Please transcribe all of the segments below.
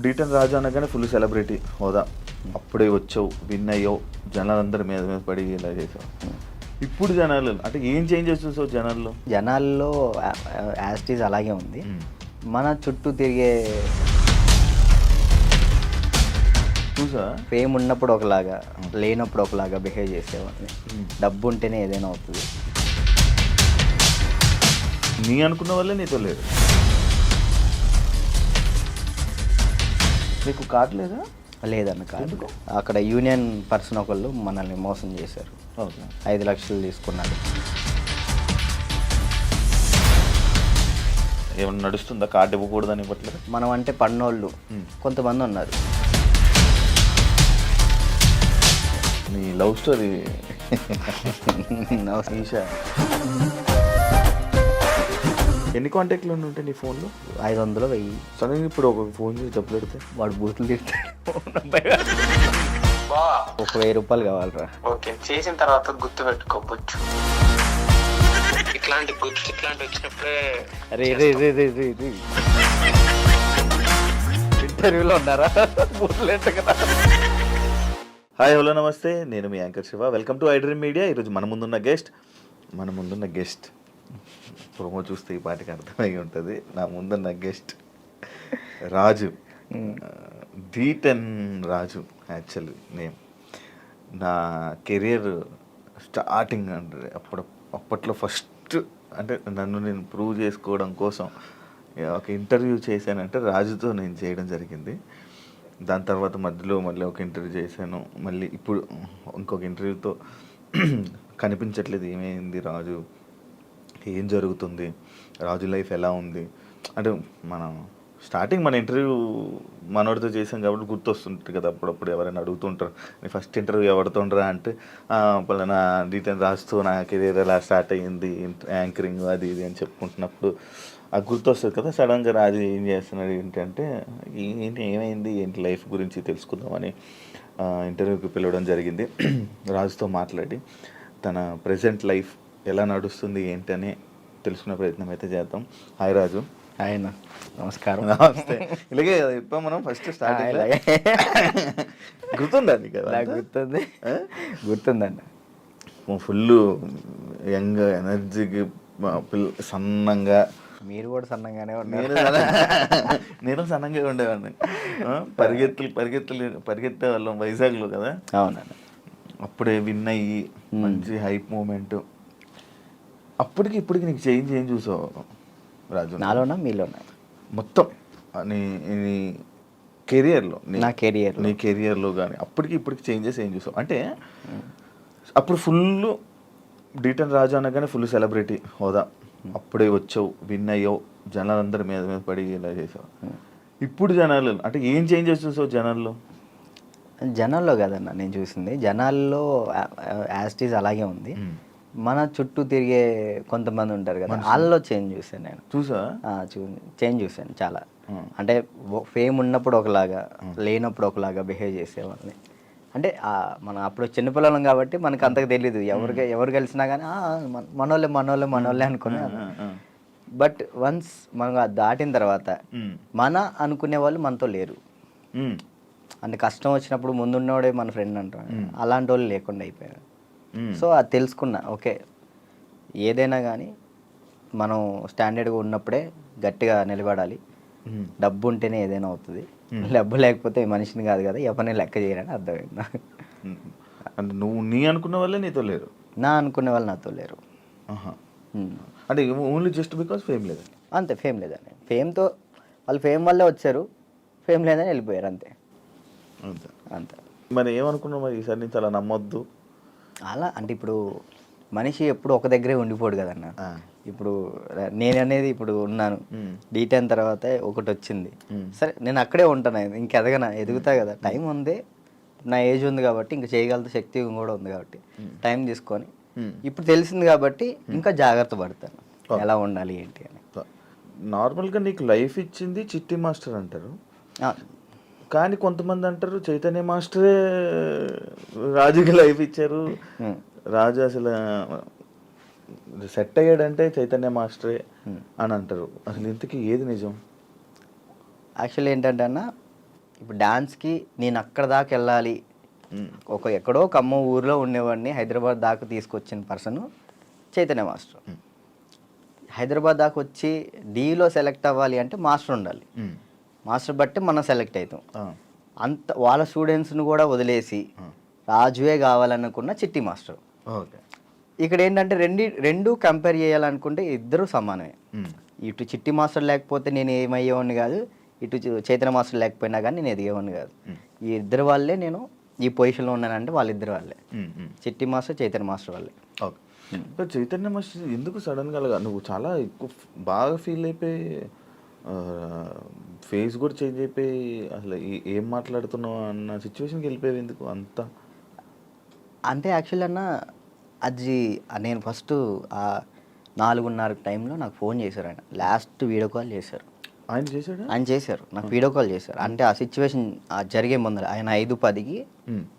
డీటెన్ రాజు అనగానే full celebrity హోదా. అప్పుడే వచ్చావు, విన్ అయ్యావు, జనాలందరి మీద మీద పడి ఇలా చేసావు. ఇప్పుడు జనాలు అంటే ఏం చేంజెస్ చూసావు జనాల్లో యాస్టీజ్ అలాగే ఉంది. మన చుట్టూ తిరిగే చూసా ఫేమ్ ఉన్నప్పుడు ఒకలాగా, లేనప్పుడు ఒకలాగా బిహేవ్ చేసేవాడిని. డబ్బు ఉంటేనే ఏదైనా అవుతుంది. నీ అనుకున్న వాళ్ళే నీతో లేరు. నీకు కార్డు లేదా? లేదన్న కాదు. అక్కడ యూనియన్ పర్సన్ ఒకళ్ళు మనల్ని మోసం చేశారు. 5 లక్షలు తీసుకున్నారు. ఏమన్నా నడుస్తుందా? కార్డు ఇవ్వకూడదని ఇవ్వట్లేదు. మనం అంటే పన్నోళ్ళు కొంతమంది ఉన్నారు. నీ లవ్ స్టోరీ ఈషా, ఎన్ని కాంటాక్ట్లు ఉంటాయి నీ ఫోన్లో? 500 1000. సడన్గా ఇప్పుడు ఒక ఫోన్ చేసి డబ్బులు పెడితే వాడు బూతులు తిడతాడు. ఒక 1000 రూపాయలు కావాలరా. ఓకే, చేసిన తర్వాత గుర్తు పెట్టుకోవచ్చు. ఇట్లాంటి వచ్చినప్పుడే ఇంటర్వ్యూలో ఉన్నారా? హాయ్ హలో నమస్తే, నేను మీ anchor Shiva. Welcome to iDream Media. ఈరోజు మన ముందున్న గెస్ట్ ప్రోమో చూస్తే ఈ పాటికి అర్థమై ఉంటుంది. నా ముందున్న గెస్ట్ రాజు, డీటెన్ రాజు యాక్చువల్లీ నేమ్. నా కెరియర్ స్టార్టింగ్ అంటే అప్పట్లో ఫస్ట్ అంటే నన్ను నేను ప్రూవ్ చేసుకోవడం కోసం ఒక ఇంటర్వ్యూ చేశానంటే రాజుతో నేను చేయడం జరిగింది. దాని తర్వాత మధ్యలో మళ్ళీ ఒక ఇంటర్వ్యూ చేశాను. మళ్ళీ ఇప్పుడు ఇంకొక ఇంటర్వ్యూతో కనిపించట్లేదు. ఏమైంది రాజు, ఏం జరుగుతుంది, రాజు లైఫ్ ఎలా ఉంది అంటే మనం స్టార్టింగ్ మన ఇంటర్వ్యూ మనోడితో చేసాం కాబట్టి గుర్తొస్తుంటుంది కదా. అప్పుడప్పుడు ఎవరైనా అడుగుతుంటారు, నీ ఫస్ట్ ఇంటర్వ్యూ ఎవరితో ఉండరా అంటే పలానా డీటెయిల్ రాస్తూ నా కెరీర్ ఎలా స్టార్ట్ అయ్యింది, యాంకరింగ్ అది ఇది అని చెప్పుకుంటున్నప్పుడు అది గుర్తొస్తుంది కదా. సడన్గా రాజు ఏం చేస్తున్నాడు ఏంటంటే ఏమైంది ఏంటి లైఫ్ గురించి తెలుసుకుందామని ఇంటర్వ్యూకి పిలవడం జరిగింది. రాజుతో మాట్లాడి తన ప్రజెంట్ లైఫ్ ఎలా నడుస్తుంది ఏంటని తెలుసుకునే ప్రయత్నం అయితే చేద్దాం. హాయ్ రాజు. ఆయన నమస్కారం. నమస్తే. ఇలాగే కదా ఇప్పుడు మనం ఫస్ట్ స్టార్టింగ్ గుర్తుందండి కదా? గుర్తుందండి. ఫుల్ యంగ్ ఎనర్జీకి సన్నంగా. మీరు కూడా సన్నంగానే ఉన్నారు. నేను సన్నంగా ఉండేవాడిని. పరిగెత్తే వాళ్ళం వైజాగ్లో కదా. అవునండి. అప్పుడే విన్ అయ్యి మంచి హైప్ మూమెంట్. అప్పటికి ఇప్పటికి నీకు చేంజ్ ఏం చూసావు రాజు? నాలోనా మీలోనా? మొత్తం నీ కెరియర్లో, నీ కెరియర్లో కానీ అప్పటికి ఇప్పటికి చేంజెస్ ఏం చూసావు? అంటే అప్పుడు ఫుల్ డీటెన్ రాజు అనగానే ఫుల్ సెలబ్రిటీ హోదా. అప్పుడే వచ్చావు, విన్ అయ్యావు, జనాలందరి మీద మీద పడి ఇలా చేసావు. ఇప్పుడు జనాలు అంటే ఏం చేంజెస్ చూసావు జనాల్లో కదన్న నేను చూసింది. జనాల్లో యాస్టీజ్ అలాగే ఉంది. మన చుట్టూ తిరిగే కొంతమంది ఉంటారు కదా, వాళ్ళలో చేంజ్ చూసాను నేను. చేంజ్ చూసాను చాలా. అంటే ఫేమ్ ఉన్నప్పుడు ఒకలాగా, లేనప్పుడు ఒకలాగా బిహేవ్ చేసేవాళ్ళని. అంటే మనం అప్పుడు చిన్నపిల్లలం కాబట్టి మనకు అంతకు తెలీదు. ఎవరు కలిసినా కానీ మనోళ్ళే అనుకున్నాను. బట్ వన్స్ మనం దాటిన తర్వాత మన అనుకునే వాళ్ళు మనతో లేరు. అంటే కష్టం వచ్చినప్పుడు ముందున్నవాడే మన ఫ్రెండ్ అంటారు, అలాంటి వాళ్ళు లేకుండా అయిపోయారు. సో అది తెలుసుకున్నా, ఓకే ఏదైనా కానీ మనం స్టాండర్డ్గా ఉన్నప్పుడే గట్టిగా నిలబడాలి. డబ్బు ఉంటేనే ఏదైనా అవుతుంది. డబ్బు లేకపోతే మనిషిని కాదు కదా, ఎవరిని లెక్క చేయరని అర్థమైంది. అంటే నువ్వు నీ అనుకున్న వాళ్ళే నీతో లేరు? నా అనుకునే వాళ్ళు నాతో లేరు. అంటే ఓన్లీ జస్ట్ బికాస్ ఫేమ్ లేదు. అంతే, ఫేమ్ లేదని. ఫేమ్తో వాళ్ళు ఫేమ్ వల్లే వచ్చారు, ఫేమ్ లేదని వెళ్ళిపోయారు. అంతే. మరి ఏమనుకున్నావు మరి ఈసారి నుంచి అలా నమ్మొద్దు అలా? అంటే ఇప్పుడు మనిషి ఎప్పుడు ఒక దగ్గరే ఉండిపోడు కదన్న. ఇప్పుడు నేను అనేది ఇప్పుడు ఉన్నాను, డీటెన్ తర్వాత ఒకటి వచ్చింది, సరే నేను అక్కడే ఉంటాను, ఇంక ఎదుగుతా కదా. టైం ఉంది, నా ఏజ్ ఉంది కాబట్టి, ఇంకా చేయగల శక్తి కూడా ఉంది కాబట్టి టైం తీసుకొని ఇప్పుడు తెలిసింది కాబట్టి ఇంకా జాగ్రత్త పడతాను ఎలా ఉండాలి ఏంటి అని. నార్మల్గా నీకు లైఫ్ ఇచ్చింది చిట్టి మాస్టర్ అంటారు, కానీ కొంతమంది అంటారు చైతన్య మాస్టరే రాజుకి లైఫ్ ఇచ్చారు, రాజు అసలు సెట్ అయ్యాడంటే చైతన్య మాస్టరే అని అంటారు. అసలు ఇంతకీ ఏది నిజం? యాక్చువల్లీ ఏంటంటే అన్న, ఇప్పుడు డాన్స్కి నేను అక్కడ దాకా వెళ్ళాలి, ఎక్కడో కమ్మ ఊర్లో ఉండేవాడిని హైదరాబాద్ దాకా తీసుకొచ్చిన పర్సన్ చైతన్య మాస్టర్. హైదరాబాద్ దాకా వచ్చి డీలో సెలెక్ట్ అవ్వాలి అంటే మాస్టర్ ఉండాలి. మాస్టర్ బట్టి మనం సెలెక్ట్ అవుతాం. అంత వాళ్ళ స్టూడెంట్స్ని కూడా వదిలేసి రాజువే కావాలనుకున్న చిట్టి మాస్టర్. ఓకే. ఇక్కడ ఏంటంటే రెండు కంపేర్ చేయాలనుకుంటే ఇద్దరు సమానమే. ఇటు చిట్టి మాస్టర్ లేకపోతే నేను ఏమయ్యేవాడిని కాదు, ఇటు చైతన్య మాస్టర్ లేకపోయినా కానీ నేను ఎదిగేవాడిని కాదు. ఈ ఇద్దరు వాళ్ళే నేను ఈ పొజిషన్లో ఉన్నానంటే వాళ్ళిద్దరు వాళ్ళే, చిట్టి మాస్టర్ చైతన్య మాస్టర్ వాళ్ళే. ఓకే. చైతన్య మాస్టర్ ఎందుకు సడన్గా అలాగా నువ్వు చాలా ఎక్కువ బాగా ఫీల్ అయిపోయి ఫేస్ కూడా చేంజ్ అయిపోయి అసలు ఏం మాట్లాడుతున్నావు అన్న సిచ్యువేషన్కి వెళ్ళిపోయావు ఎందుకు అంత? అంటే యాక్చువల్ అన్న అది నేను ఫస్ట్ 4:30 టైంలో నాకు ఫోన్ చేశారు. ఆయన లాస్ట్ వీడియో కాల్ చేశారు. ఆయన చేశారు నాకు వీడియో కాల్ చేశారు. అంటే ఆ సిచ్యువేషన్ జరిగే ముందర ఆయన 5:10కి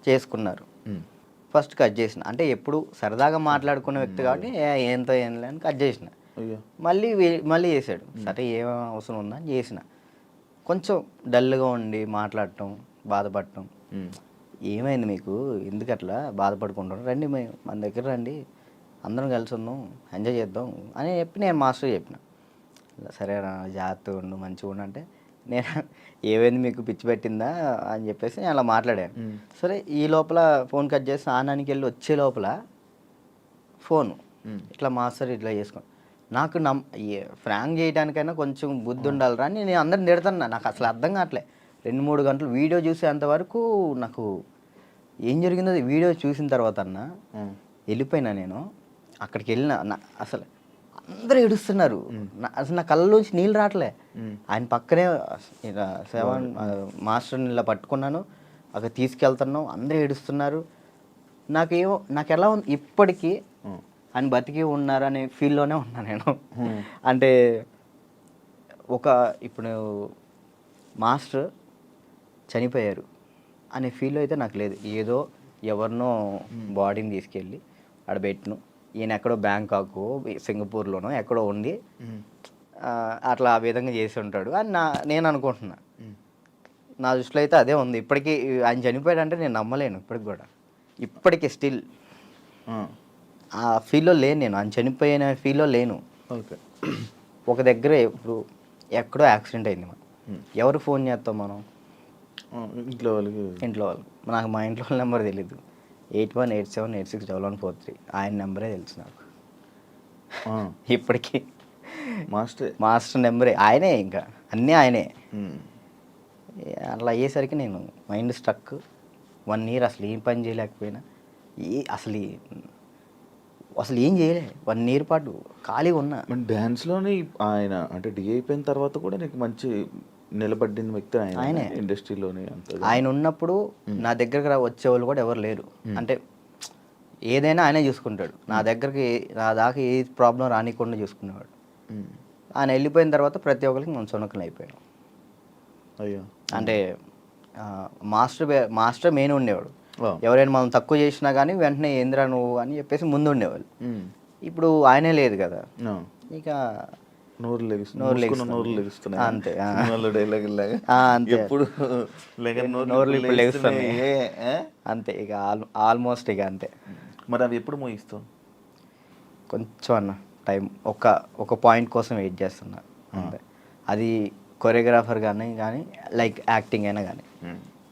చేసుకున్నారు. ఫస్ట్ కట్ చేసిన, అంటే ఎప్పుడు సరదాగా మాట్లాడుకున్న వ్యక్తి కాబట్టి ఏంతో ఏం లేని కట్ చేసిన. మళ్ళీ చేశాడు. సరే ఏం అవసరం ఉందా అని చేసిన. కొంచెం డల్గా ఉండి మాట్లాడటం, బాధపడటం. ఏమైంది మీకు, ఎందుకు అట్లా బాధపడుకుంటాం, రండి మన దగ్గర రండి, అందరం కలిసి ఉందాం, ఎంజాయ్ చేద్దాం అని చెప్పి నేను మాస్టర్ చెప్పిన. సరే జాగ్రత్తగా ఉండు, మంచిగా ఉండు అంటే నేను ఏమైంది మీకు పిచ్చి పెట్టిందా అని చెప్పేసి నేను అలా మాట్లాడాను. సరే ఈ లోపల ఫోన్ కట్ చేసి ఆనానికి వెళ్ళి వచ్చే లోపల ఫోను ఇట్లా మాస్టర్ ఇట్లా చేసుకోండి. నాకు ఫ్రాంక్ చేయడానికైనా కొంచెం బుద్ధి ఉండాలిరా అని నేను అందరిని తిడుతున్నా. నాకు అసలు అర్థం కావట్లే. 2-3 గంటలు వీడియో చూసేంతవరకు నాకు ఏం జరిగిందో వీడియో చూసిన తర్వాత వెళ్ళిపోయినా. నేను అక్కడికి వెళ్ళిన అసలు అందరూ ఏడుస్తున్నారు. అసలు నా కళ్ళలోంచి నీళ్ళు రావట్లే. ఆయన పక్కనే మాస్టర్ని ఇలా పట్టుకున్నాను, అక్కడ తీసుకెళ్తున్నాం, అందరూ ఏడుస్తున్నారు. నాకు ఎలా ఉంది ఇప్పటికీ ఆయన బతికి ఉన్నారు అనే ఫీల్లోనే ఉన్నా నేను. అంటే ఇప్పుడు మాస్టర్ చనిపోయారు అనే ఫీల్ అయితే నాకు లేదు. ఏదో ఎవరినో బాడీని తీసుకెళ్ళి ఆడ పెట్టిను, ఈయన ఎక్కడో బ్యాంకాక్ సింగపూర్లోనో ఎక్కడో ఉండి అట్లా ఆ విధంగా చేసి ఉంటాడు అని నేను అనుకుంటున్నా. నా దృష్టిలో అయితే అదే ఉంది. ఇప్పటికీ ఆయన చనిపోయాడంటే నేను నమ్మలేను. ఇప్పటికీ స్టిల్ ఆ ఫీల్లో లేను నేను. ఆయన చనిపోయిన ఫీల్లో లేను. ఓకే. ఒక దగ్గర ఇప్పుడు ఎక్కడో యాక్సిడెంట్ అయింది, ఎవరు ఫోన్ చేస్తాం మనం? ఇంట్లో వాళ్ళు. నాకు మా ఇంట్లో వాళ్ళ నెంబర్ తెలీదు. 8187861143 ఆయన నెంబరే తెలుసు నాకు ఇప్పటికీ. మాస్టర్ నెంబరే ఆయనే, ఇంకా అన్నీ ఆయనే. అట్లా అయ్యేసరికి నేను మైండ్ స్ట్రక్. 1 year అసలు ఏం పని చేయలేకపోయినా, అసలు ఏం చేయలే. 1 year పాటు ఖాళీగా ఉన్నా. డ్యాన్స్లోనే ఆయన అంటే డి అయిపోయిన తర్వాత కూడా నీకు మంచి నిలబడిన వ్యక్తి ఆయనే ఇండస్ట్రీలోనే. ఆయన ఉన్నప్పుడు నా దగ్గరకు వచ్చేవాళ్ళు కూడా ఎవరు లేరు. అంటే ఏదైనా ఆయనే చూసుకుంటాడు. నా దాకా ఏ ప్రాబ్లం రానికుండా చూసుకునేవాడు. ఆయన వెళ్ళిపోయిన తర్వాత ప్రతి ఒక్కరికి మనం చునకలు అయిపోయాం. అయ్యో. అంటే మాస్టర్ మెయిన్ ఉండేవాడు. ఎవరైనా మనం తక్కువ చేసినా కానీ వెంటనే ఏంద్రా నువ్వు అని చెప్పేసి ముందు ఉండేవాళ్ళు. ఇప్పుడు ఆయనే లేదు కదా, ఇక నోరు లెగుస్తున్నాయి అంతే. అంతే ఇక ఆల్మోస్ట్ ఇక అంతే. మరి అవి ఎప్పుడు మోగిస్తావు? కొంచెం అన్న టైం, ఒక పాయింట్ కోసం వెయిట్ చేస్తున్నా అంతే. అది కొరియోగ్రాఫర్ కానీ లైక్ యాక్టింగ్ అయినా కానీ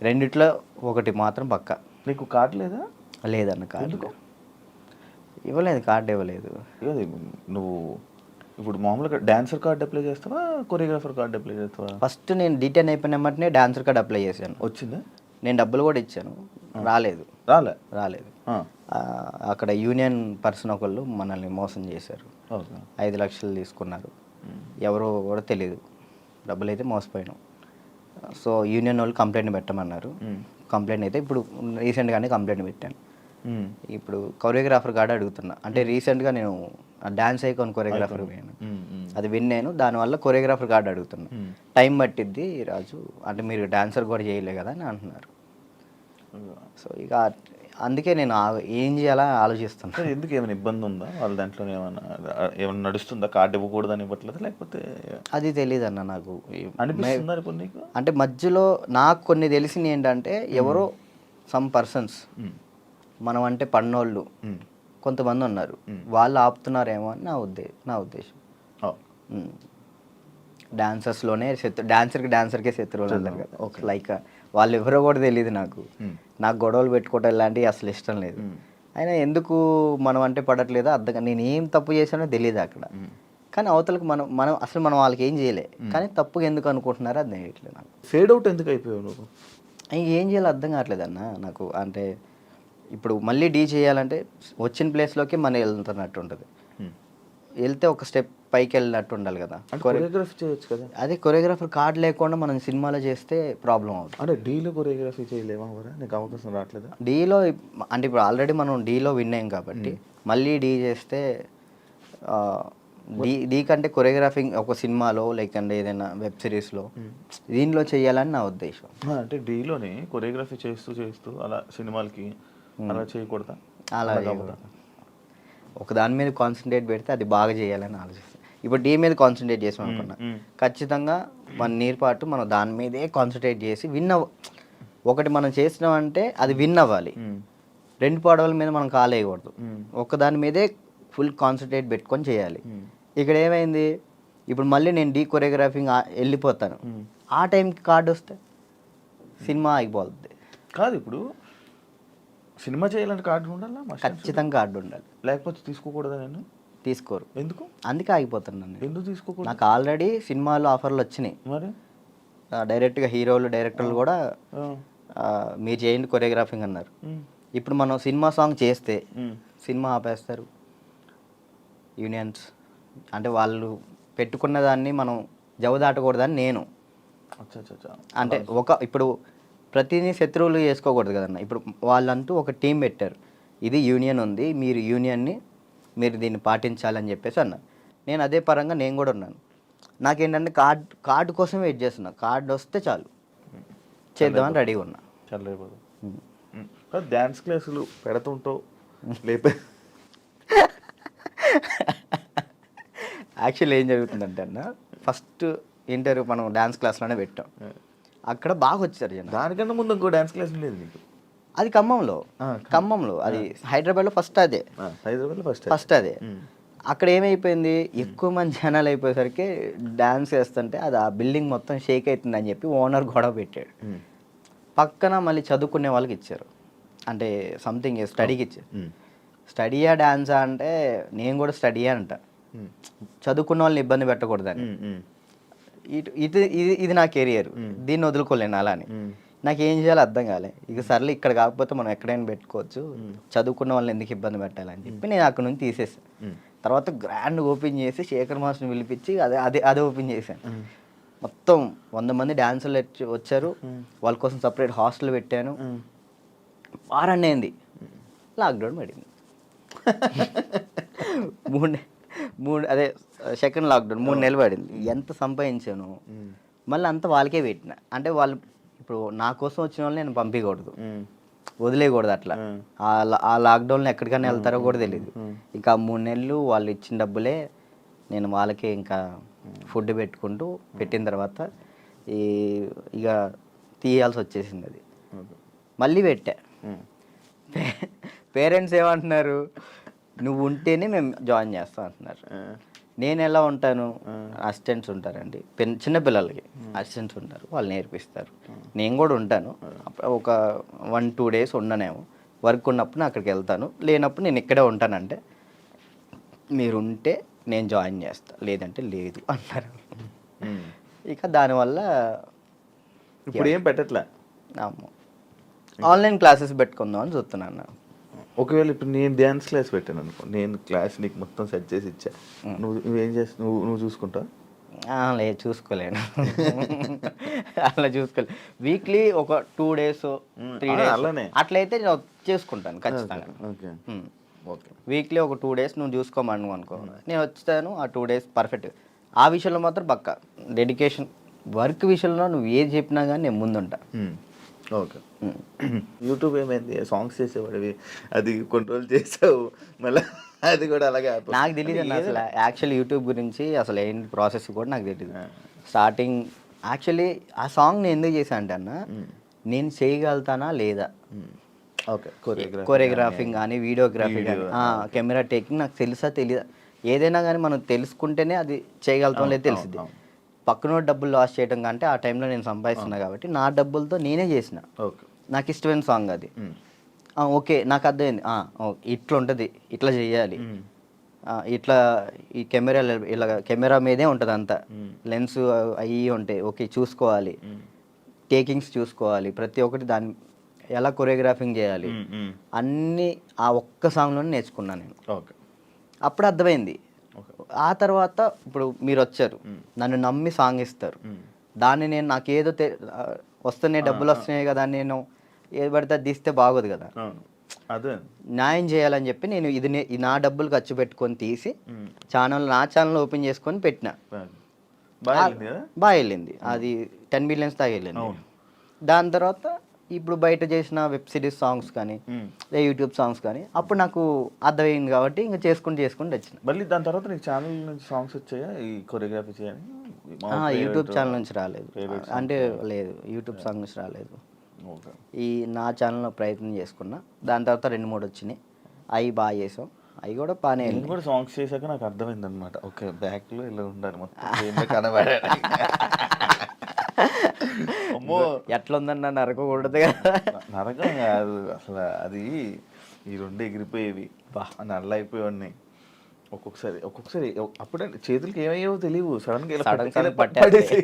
రెండిట్లో ఒకటి మాత్రం పక్కా. నీకు కార్డు లేదా? లేదన్న కార్డు ఇవ్వలేదు. కార్డు ఇవ్వలేదు. నువ్వు ఇప్పుడు మామూలుగా డాన్సర్ కార్డు అప్లై చేస్తావా, కొరియోగ్రాఫర్ కార్డు అప్లై చేస్తావా? ఫస్ట్ నేను డీటెయిన్ అయిపోయిన వెంటనే డాన్సర్ కార్డు అప్లై చేశాను. వచ్చిందా? నేను డబ్బులు కూడా ఇచ్చాను, రాలేదు. అక్కడ యూనియన్ పర్సన్ ఒకళ్ళు మనల్ని మోసం చేశారు. 5 లక్షలు తీసుకున్నారు. ఎవరో కూడా తెలియదు. డబ్బులు అయితే మోసపోయాను. సో యూనియన్ వాళ్ళు కంప్లైంట్ పెట్టమన్నారు. కంప్లైంట్ అయితే ఇప్పుడు రీసెంట్గానే కంప్లైంట్ పెట్టాను. ఇప్పుడు కొరియోగ్రాఫర్ కార్డు అడుగుతున్నా. అంటే రీసెంట్గా నేను డాన్స్ ఐకాన్ కొరియోగ్రాఫర్ పోయాను, అది విన్నాను. దానివల్ల కొరియోగ్రాఫర్ కార్డు అడుగుతున్నా. టైం పట్టిద్ది రాజు, అంటే మీరు డాన్సర్ కూడా చేయలే కదా అని అంటున్నారు. సో ఇక అందుకే నేను ఏం చేయాలా ఆలోచిస్తున్నాను. సరే, ఎందుకు ఏమైనా ఇబ్బంది ఉందా వాళ్ళ దాంట్లో? ఏమైనా నడుస్తుందా? కార్డు ఇవ్వకూడదని ఇవ్వట్లేదు, లేకపోతే అది తెలియదు అన్న నాకు. అనిపిస్తుందా ఇప్పుడు నీకు? అంటే మధ్యలో నాకు కొన్ని తెలిసింది ఏంటంటే, ఎవరో సమ్ పర్సన్స్ మనం అంటే పన్నోళ్ళు కొంతమంది ఉన్నారు, వాళ్ళు ఆపుతున్నారేమో అని నా ఉద్దేశం. డాన్సర్స్లోనే డాన్సర్కే శత్రువులు అంటారు కదా, లైక్ వాళ్ళు ఎవరో కూడా తెలియదు నాకు. నాకు గొడవలు పెట్టుకోవటం ఇలాంటివి అసలు ఇష్టం లేదు. అయినా ఎందుకు మనం అంటే పడట్లేదో అర్థం, నేను ఏం తప్పు చేశానో తెలియదు అక్కడ. కానీ అవతలకు మనం వాళ్ళకి ఏం చేయలే, కానీ తప్పుగా ఎందుకు అనుకుంటున్నారో అర్థం చేయట్లేదు నాకు. ఫేడ్ అవుట్ ఎందుకు అయిపోయావు నువ్వు? ఏం చేయాలో అర్థం కావట్లేదు అన్న నాకు. అంటే ఇప్పుడు మళ్ళీ డీ చేయాలంటే వచ్చిన ప్లేస్లోకి మనం వెళ్తున్నట్టు ఉంటుంది, వెళ్తే ఒక స్టెప్ పైకి వెళ్ళినట్టు ఉండాలి కదా. కొరియోగ్రఫీ చేయొచ్చు కదా. అదే కొరియోగ్రాఫర్ కార్డు లేకుండా మనం సినిమాలో చేస్తే ప్రాబ్లం అవుతుంది. అంటే డీలో కొరియోగ్రఫీ చేయలేమా? నీకు అవకాశం రావట్లేదా? డీలో అంటే ఇప్పుడు ఆల్రెడీ మనం డీలో విన్ అయ్యాం కాబట్టి మళ్ళీ డీ చేస్తే డీ కంటే కొరియోగ్రాఫింగ్ ఒక సినిమాలో లేకంటే ఏదైనా వెబ్ సిరీస్లో దీనిలో చేయాలని నా ఉద్దేశం. అంటే డీలోనే కొరియోగ్రఫీ చేస్తూ అలా సినిమాలకి అలా చేయకూడదా? అలా ఒక దాని మీద కాన్సన్ట్రేట్ పెడితే అది బాగా చేయాలని ఆలోచిస్తాను. ఇప్పుడు డీ మీద కాన్సన్ట్రేట్ చేసాం అనుకున్నా, ఖచ్చితంగా 1 year పాటు మనం దాని మీదే కాన్సన్ట్రేట్ చేసి ఒకటి మనం చేసినామంటే అది విన్ అవ్వాలి. 2 పడవల మీద మనం కాలేయకూడదు, ఒక దాని మీదే ఫుల్ కాన్సన్ట్రేట్ పెట్టుకొని చేయాలి. ఇక్కడ ఏమైంది, ఇప్పుడు మళ్ళీ నేను డీ కొరియోగ్రాఫింగ్ వెళ్ళిపోతాను, ఆ టైంకి కార్డు వస్తే సినిమా ఆగిపోతుంది. కాదు, ఇప్పుడు సినిమా చేయాలంటే కార్డు ఉండాలా? ఖచ్చితంగా కార్డు ఉండాలి, లేకపోతే తీసుకోకూడదా? నేను తీసుకోరు. ఎందుకు? అందుకే ఆగిపోతున్నాను. ఎందుకు తీసుకోకూడదు? నాకు ఆల్రెడీ సినిమాలో ఆఫర్లు వచ్చినాయి, మరి డైరెక్ట్గా హీరోలు డైరెక్టర్లు కూడా మీరు చేయండి కొరియోగ్రాఫింగ్ అన్నారు. ఇప్పుడు మనం సినిమా సాంగ్ చేస్తే సినిమా ఆపేస్తారు యూనియన్స్. అంటే వాళ్ళు పెట్టుకున్న దాన్ని మనం జవదాటకూడదని నేను. అంటే ఇప్పుడు ప్రతిదీ శత్రువులు చేసుకోకూడదు కదన్న. ఇప్పుడు వాళ్ళంటూ ఒక టీం పెట్టారు, ఇది యూనియన్ ఉంది, మీరు దీన్ని పాటించాలని చెప్పేసి అన్నారు. నేను అదే పరంగా నేను కూడా ఉన్నాను. నాకేంటంటే కార్డు కోసం వెయిట్ చేస్తున్నా, కార్డు వస్తే చాలు చేద్దామని రెడీగా ఉన్నా. చాలా డ్యాన్స్ క్లాసులు పెడుతుంటావు లేపే. యాక్చువల్లీ ఏం జరుగుతుందంటే అన్న, ఫస్ట్ ఇంటర్వ్యూ మనం డ్యాన్స్ క్లాస్లోనే పెట్టాం, అక్కడ బాగా వచ్చారు జనం. దానికన్నా ముందు ఇంకో డ్యాన్స్ క్లాస్ లేదు నీకు? అది ఖమ్మంలో అది హైదరాబాద్లో ఫస్ట్ అదే. హైదరాబాద్లో ఫస్ట్ అదే. అక్కడ ఏమైపోయింది, ఎక్కువ మంది జనాలు అయిపోయేసరికి డ్యాన్స్ వేస్తుంటే అది ఆ బిల్డింగ్ మొత్తం షేక్ అవుతుందని చెప్పి ఓనర్ గొడవ పెట్టాడు. పక్కన మళ్ళీ చదువుకునే వాళ్ళకి ఇచ్చారు, అంటే సంథింగ్ స్టడీకి ఇచ్చారు. స్టడీయా డ్యాన్సా అంటే నేను కూడా స్టడీయా అంట, చదువుకున్న వాళ్ళని ఇబ్బంది పెట్టకూడదని. ఇది నా కెరియర్, దీన్ని వదులుకోలేను అలాని. నాకు ఏం చేయాలో అర్థం కాలే. ఇక సర్లే ఇక్కడ కాకపోతే మనం ఎక్కడైనా పెట్టుకోవచ్చు, చదువుకున్న వాళ్ళని ఎందుకు ఇబ్బంది పెట్టాలని చెప్పి నేను అక్కడ నుంచి తీసేసాను. తర్వాత గ్రాండ్ ఓపెన్ చేసి శేఖర్ మాస్టర్ని పిలిపించి అదే ఓపెన్ చేశాను. మొత్తం 100 మంది డాన్సర్లు వచ్చారు, వాళ్ళ కోసం సపరేట్ హాస్టల్ పెట్టాను. వారాన్ని అయింది, లాక్డౌన్ పడింది. అదే సెకండ్ లాక్డౌన్ 3 నెలలు పడింది. ఎంత సంపాదించాను మళ్ళీ అంతా వాళ్ళకే పెట్టిన. అంటే వాళ్ళు ఇప్పుడు నా కోసం వచ్చిన వాళ్ళని నేను పంపించకూడదు, వదిలేయకూడదు. అట్లా ఆ లాక్డౌన్లో ఎక్కడికైనా వెళ్తారో కూడా తెలియదు. ఇంకా 3 నెలలు వాళ్ళు ఇచ్చిన డబ్బులే నేను వాళ్ళకే ఇంకా ఫుడ్ పెట్టుకుంటూ పెట్టిన తర్వాత ఇక తీయాల్సి వచ్చేసింది. అది మళ్ళీ పెట్టా. పేరెంట్స్ ఏమంటున్నారు, నువ్వు ఉంటేనే మేము జాయిన్ చేస్తాం అంటున్నారు. నేను ఎలా ఉంటాను, అసిస్టెంట్స్ ఉంటారండి, చిన్నపిల్లలకి అసిస్టెంట్స్ ఉంటారు, వాళ్ళు నేర్పిస్తారు. నేను కూడా ఉంటాను, ఒక 1-2 days ఉండనేమో. వర్క్ ఉన్నప్పుడు అక్కడికి వెళ్తాను, లేనప్పుడు నేను ఇక్కడే ఉంటానంటే మీరు ఉంటే నేను జాయిన్ చేస్తా, లేదంటే లేదు అన్నారు. ఇక దానివల్ల ఇప్పుడు ఏం పెట్టట్లే, ఆన్లైన్ క్లాసెస్ పెట్టుకుందాం అని చూస్తున్నాను. ఒకవేళ ఇప్పుడు నేను డ్యాన్స్ క్లాస్ పెట్టాను అనుకో, నేను క్లాస్ నీకు మొత్తం సెట్ చేసి ఇచ్చా, నువ్వేం చేస్తావు? నువ్వు చూసుకుంటావు? లేదు, చూసుకోలేను. అలా చూసుకోలేదు. వీక్లీ ఒక 2 days 3 days అలానే అట్లయితే నేను చేసుకుంటాను ఖచ్చితంగా. ఓకే, వీక్లీ ఒక 2 days నువ్వు చూసుకోమను అనుకో, నేను వచ్చాను ఆ 2 days పర్ఫెక్ట్. ఆ విషయంలో మాత్రం పక్కా డెడికేషన్. వర్క్ విషయంలో నువ్వు ఏది చెప్పినా కానీ నేను ముందుంటా. ఓకే. యూట్యూబ్ ఏమైంది? సాంగ్స్ చేసేవాడివి, అది కొన్ని రోజులు చేసావు, మళ్ళీ అది కూడా అలాగే ఆపేసావు. నాకు తెలియదు అన్న అసలు యాక్చువల్ యూట్యూబ్ గురించి అసలు ఏంటి ప్రాసెస్ కూడా నాకు తెలియదు. స్టార్టింగ్ యాక్చువల్లీ ఆ సాంగ్ నేను ఎందుకు చేశాను అంటే అన్న, నేను చేయగలుగుతానా లేదా, ఓకే. కొరియోగ్రాఫింగ్ కానీ వీడియోగ్రఫీ కానీ కెమెరా టేకింగ్ నాకు తెలుసా తెలియదా, ఏదైనా కానీ మనం తెలుసుకుంటేనే అది చేయగలుగుతాం లేదు తెలిసింది. పక్కన డబ్బులు లాస్ చేయడం కంటే ఆ టైంలో నేను సంపాదిస్తున్నా కాబట్టి నా డబ్బులతో నేనే చేసిన. ఓకే. నాకు ఇష్టమైన సాంగ్ అది. ఓకే నాకు అర్థమైంది, ఇట్లా ఉంటుంది, ఇట్లా చేయాలి, ఇట్లా ఈ కెమెరా ఇలా కెమెరా మీదే ఉంటుంది అంతా, లెన్స్ అవి ఉంటాయి, ఓకే చూసుకోవాలి, టేకింగ్స్ చూసుకోవాలి, ప్రతి ఒక్కటి దాన్ని ఎలా కొరియోగ్రాఫింగ్ చేయాలి అన్నీ ఆ ఒక్క సాంగ్లోనే నేర్చుకున్నాను నేను. ఓకే. అప్పుడు అర్థమైంది. ఆ తర్వాత ఇప్పుడు మీరు వచ్చారు, నన్ను నమ్మి సాంగ్ ఇస్తారు, దాన్ని నేను నాకేదో వస్తున్నాయి డబ్బులు వస్తున్నాయి కదా, నేను ఏది పడితే అది తీస్తే బాగోదు కదా, అదే న్యాయం చేయాలని చెప్పి నేను ఇది నా డబ్బులు ఖర్చు పెట్టుకొని తీసి నా ఛానల్ ఓపెన్ చేసుకొని పెట్టిన. బాగా వెళ్ళింది అది, 10 millions దాకా వెళ్ళింది. దాని తర్వాత ఇప్పుడు బయట చేసిన వెబ్ సిరీస్ సాంగ్స్ కానీ యూట్యూబ్ సాంగ్స్ కానీ అప్పుడు నాకు అర్థమైంది కాబట్టి ఇంకా చేసుకుంటూ వచ్చిన. మళ్ళీ దాని తర్వాత నీకు ఛానల్ నుంచి సాంగ్స్ వచ్చాయా ఈ కొరియోగ్రఫీ చేయని? యూట్యూబ్ ఛానల్ నుంచి రాలేదు, అంటే లేదు యూట్యూబ్ సాంగ్ నుంచి రాలేదు. ఈ నా ఛానల్లో ప్రయత్నం చేసుకున్నా, దాని తర్వాత 2-3 వచ్చినాయి, అవి బాగా చేసాం, అవి కూడా బాగానే. నేను కూడా సాంగ్స్ చేశాక నాకు అర్థమైంది అనమాట, ఓకే బ్యాక్లో ఇలా ఉండాలి మొత్తం కనబడే. అమ్మో ఎట్లా ఉందన్న నరకకూడదు కదా. నరకం కాదు అసలు, అది ఈ రెండు ఎగిరిపోయేవి, నల్ల అయిపోయేవాడిని. ఒక్కొక్కసారి అప్పుడే చేతులకి ఏమయ్యావో తెలియవు, సడన్ పట్టేసి.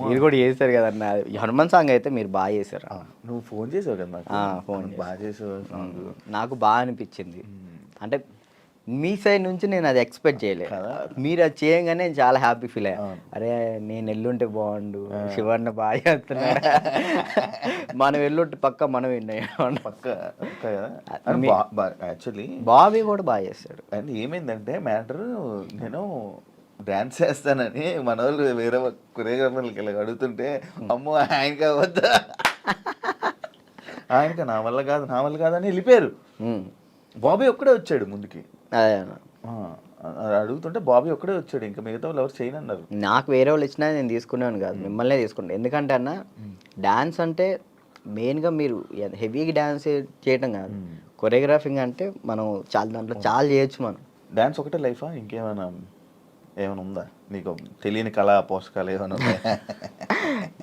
మీరు కూడా చేశారు కదన్న హనుమాన్ సాంగ్ అయితే, మీరు బాగా చేశారు. నువ్వు ఫోన్ చేసావు కదా, ఫోన్ బాగా చేసావు, నాకు బాగా అనిపించింది. అంటే మీ సైడ్ నుంచి నేను అది ఎక్స్పెక్ట్ చేయలేదు, మీరు అది చేయగానే నేను చాలా హ్యాపీ ఫీల్ అయ్యా. అరే నేను ఎల్లుంటే బాగుండు, శివన్న బాగా చేస్తున్నాడు, మనం ఎల్లుంటే పక్క మనం యాక్చువల్లీ బాబీ కూడా బాగా చేస్తాడు. అండ్ ఏమైందంటే మ్యాటర్, నేను డాన్స్ చేస్తానని మన వాళ్ళు వేరే కొరియోగ్రాఫర్లకి ఇలా అడుగుతుంటే, అమ్మో ఆయనకా వద్దా, ఆయనకా నా వల్ల కాదని వెళ్ళిపోయారు. బాబీ ఒక్కడే వచ్చాడు ముందుకి, అడుగుతుంటే బాబీ ఒక్కడే వచ్చాడు, ఇంకా మిగతా వాళ్ళు ఎవరు చేయనన్నారు. నాకు వేరే వాళ్ళు ఇచ్చినా నేను తీసుకున్నాను కాదు, మిమ్మల్నే తీసుకున్నాను. ఎందుకంటే అన్న డాన్స్ అంటే మెయిన్గా మీరు హెవీగా డాన్స్ చేయటం కాదు, కొరియోగ్రాఫింగ్ అంటే మనం దాంట్లో చాలా చేయొచ్చు. మనం డాన్స్ ఒకటే లైఫా, ఇంకేమైనా ఉందా నీకు తెలియని కళా పోషకాలు ఏమైనా ఉన్నాయా?